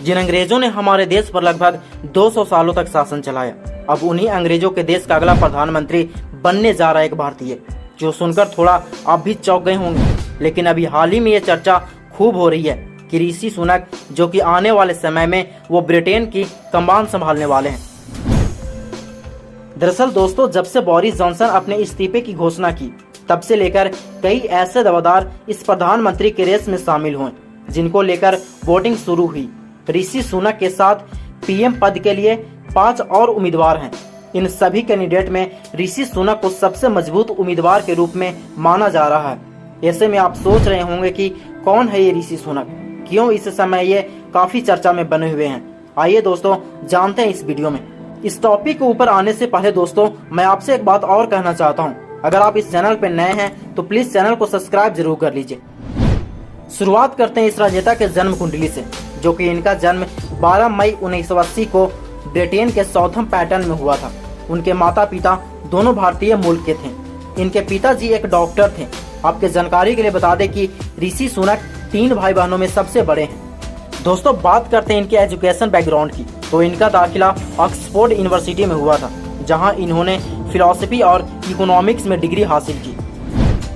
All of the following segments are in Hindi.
जिन अंग्रेजों ने हमारे देश पर लगभग 200 सालों तक शासन चलाया, अब उन्हीं अंग्रेजों के देश का अगला प्रधानमंत्री बनने जा रहा है एक भारतीय। जो सुनकर थोड़ा आप भी चौंक गए होंगे, लेकिन अभी हाल ही में ये चर्चा खूब हो रही है कि ऋषि सुनक जो कि आने वाले समय में वो ब्रिटेन की कमान संभालने वाले हैं। दरअसल दोस्तों, जब से बोरिस जॉनसन अपने इस्तीफे की घोषणा की, तब से लेकर कई ऐसे दावेदार इस प्रधानमंत्री के रेस में शामिल हुए, जिनको लेकर वोटिंग शुरू हुई। ऋषि सुनक के साथ पीएम पद के लिए 5 और उम्मीदवार हैं। इन सभी कैंडिडेट में ऋषि सुनक को सबसे मजबूत उम्मीदवार के रूप में माना जा रहा है। ऐसे में आप सोच रहे होंगे कि कौन है ये ऋषि सुनक, क्यों इस समय ये काफी चर्चा में बने हुए हैं। आइए दोस्तों, जानते हैं इस वीडियो में। इस टॉपिक के ऊपर आने से पहले दोस्तों, मैं आपसे एक बात और कहना चाहता हूँ। अगर आप इस चैनल पर नए हैं तो प्लीज चैनल को सब्सक्राइब जरूर कर लीजिए। शुरुआत करते हैं इस राजनेता के जन्म कुंडली से, जो कि इनका जन्म 12 मई 1980 को ब्रिटेन के साउथम्पटन में हुआ था। उनके माता पिता दोनों भारतीय मूल के थे। इनके पिताजी एक डॉक्टर थे। आपके जानकारी के लिए बता दें कि ऋषि सुनक 3 भाई बहनों में सबसे बड़े हैं। दोस्तों, बात करते हैं इनके एजुकेशन बैकग्राउंड की, तो इनका दाखिला ऑक्सफोर्ड यूनिवर्सिटी में हुआ था, जहां इन्होंने फिलॉसफी और इकोनॉमिक्स में डिग्री हासिल की।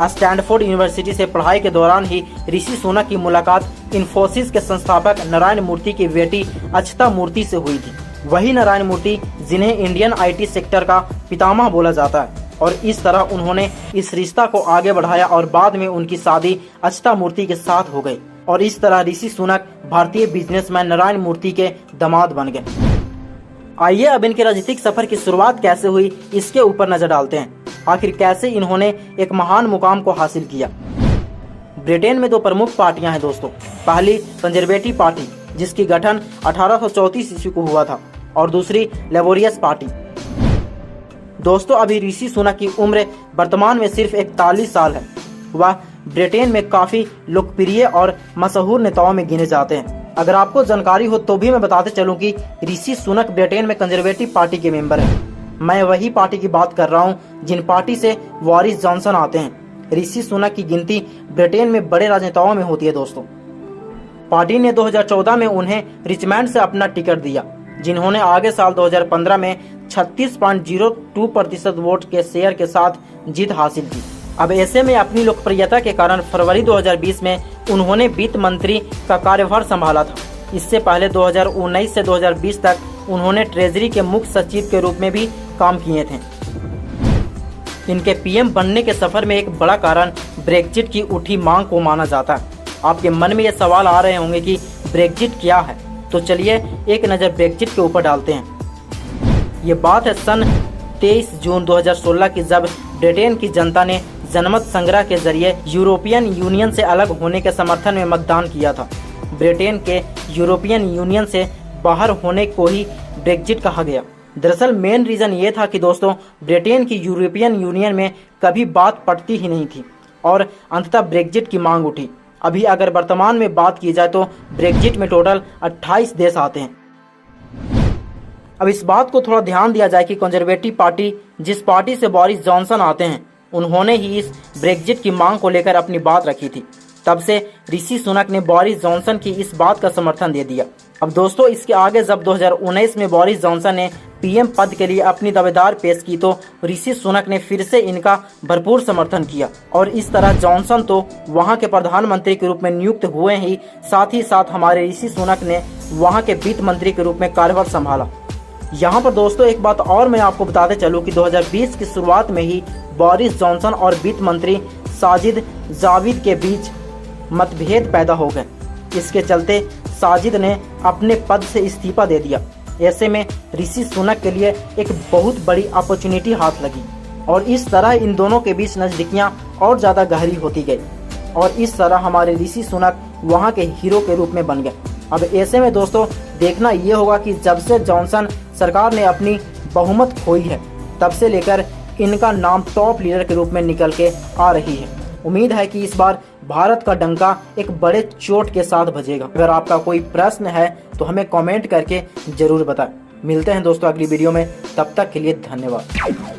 स्टैनफोर्ड यूनिवर्सिटी से पढ़ाई के दौरान ही ऋषि सुनक की मुलाकात इन्फोसिस के संस्थापक नारायण मूर्ति की बेटी अक्षता मूर्ति से हुई थी। वही नारायण मूर्ति जिन्हें इंडियन आईटी सेक्टर का पितामह बोला जाता है, और इस तरह उन्होंने इस रिश्ता को आगे बढ़ाया और बाद में उनकी शादी अक्षता मूर्ति के साथ हो गई, और इस तरह ऋषि सुनक भारतीय बिजनेसमैन नारायण मूर्ति के दामाद बन गए। आइए अब इनके राजनीतिक सफर की शुरुआत कैसे हुई, इसके ऊपर नजर डालते हैं। आखिर कैसे इन्होंने एक महान मुकाम को हासिल किया। ब्रिटेन में 2 प्रमुख पार्टियां हैं दोस्तों। पहली कंजर्वेटिव पार्टी, जिसकी गठन 1834 ईस्वी को हुआ था, और दूसरी लेबोरियस पार्टी। दोस्तों, अभी ऋषि सुनक की उम्र वर्तमान में सिर्फ 41 साल है। वह ब्रिटेन में काफी लोकप्रिय और मशहूर नेताओं में गिने जाते हैं। अगर आपको जानकारी हो तो भी मैं बताते चलूं कि ऋषि सुनक ब्रिटेन में कंजर्वेटिव पार्टी के मेंबर हैं। मैं वही पार्टी की बात कर रहा हूं जिन पार्टी से बोरिस जॉनसन आते हैं। ऋषि सुनक की गिनती ब्रिटेन में बड़े राजनेताओं में होती है दोस्तों। पार्टी ने 2014 में उन्हें रिचमंड से अपना टिकट दिया, जिन्होंने आगे साल 2015 में 36.02% वोट के शेयर के साथ जीत हासिल की। अब ऐसे में अपनी लोकप्रियता के कारण फरवरी 2020 में उन्होंने वित्त मंत्री का कार्यभार संभाला था। इससे पहले 2019 से 2020 तक उन्होंने ट्रेजरी के मुख्य सचिव के रूप में भी काम किए थे। इनके पीएम बनने के सफर में एक बड़ा कारण ब्रेक्जिट की उठी मांग को माना जाता है। आपके मन में ये सवाल आ रहे होंगे कि ब्रेक्जिट क्या है, तो चलिए एक नज़र ब्रेक्जिट के ऊपर डालते हैं। ये बात है सन 23 जून 2016 की, जब ब्रिटेन की जनता ने जनमत संग्रह के जरिए यूरोपियन यूनियन से अलग होने के समर्थन में मतदान किया था। ब्रिटेन के यूरोपियन यूनियन से बाहर होने को ही ब्रेक्जिट कहा गया। दरअसल मेन रीजन ये था कि दोस्तों, ब्रिटेन की यूरोपियन यूनियन में कभी बात पड़ती ही नहीं थी, और अंततः ब्रेक्जिट की मांग उठी। अभी अगर वर्तमान में बात की जाए तो ब्रेक्जिट में टोटल 28 देश आते हैं। अब इस बात को थोड़ा ध्यान दिया जाए कि कंजर्वेटिव पार्टी, जिस पार्टी से बोरिस जॉनसन आते हैं, उन्होंने ही इस ब्रेक्जिट की मांग को लेकर अपनी बात रखी थी। तब से ऋषि सुनक ने बोरिस जॉनसन की इस बात का समर्थन दे दिया। अब दोस्तों, इसके आगे जब 2019 में बोरिस जॉनसन ने पीएम पद के लिए अपनी दावेदार पेश की, तो ऋषि सुनक ने फिर से इनका भरपूर समर्थन किया, और इस तरह जॉनसन तो वहां के प्रधानमंत्री के रूप में नियुक्त हुए ही साथ हमारे ऋषि सुनक ने वहां के वित्त मंत्री के रूप में कार्यभार संभाला। यहाँ पर दोस्तों एक बात और मैं आपको बताते चलूँ कि 2020 की शुरुआत में ही बोरिस जॉनसन और वित्त मंत्री साजिद जाविद के बीच मतभेद पैदा हो गए। इसके चलते साजिद ने अपने पद से इस्तीफा दे दिया। ऐसे में ऋषि सुनक के लिए एक बहुत बड़ी अपॉर्चुनिटी हाथ लगी, और इस तरह इन दोनों के बीच नजदीकियां और ज़्यादा गहरी होती गई, और इस तरह हमारे ऋषि सुनक वहां के हीरो के रूप में बन गए। अब ऐसे में दोस्तों देखना ये होगा कि जब से जॉनसन सरकार ने अपनी बहुमत खोई है, तब से लेकर इनका नाम टॉप लीडर के रूप में निकल के आ रही है। उम्मीद है कि इस बार भारत का डंका एक बड़े चोट के साथ बजेगा। अगर आपका कोई प्रश्न है तो हमें कमेंट करके जरूर बताएं। मिलते हैं दोस्तों अगली वीडियो में, तब तक के लिए धन्यवाद।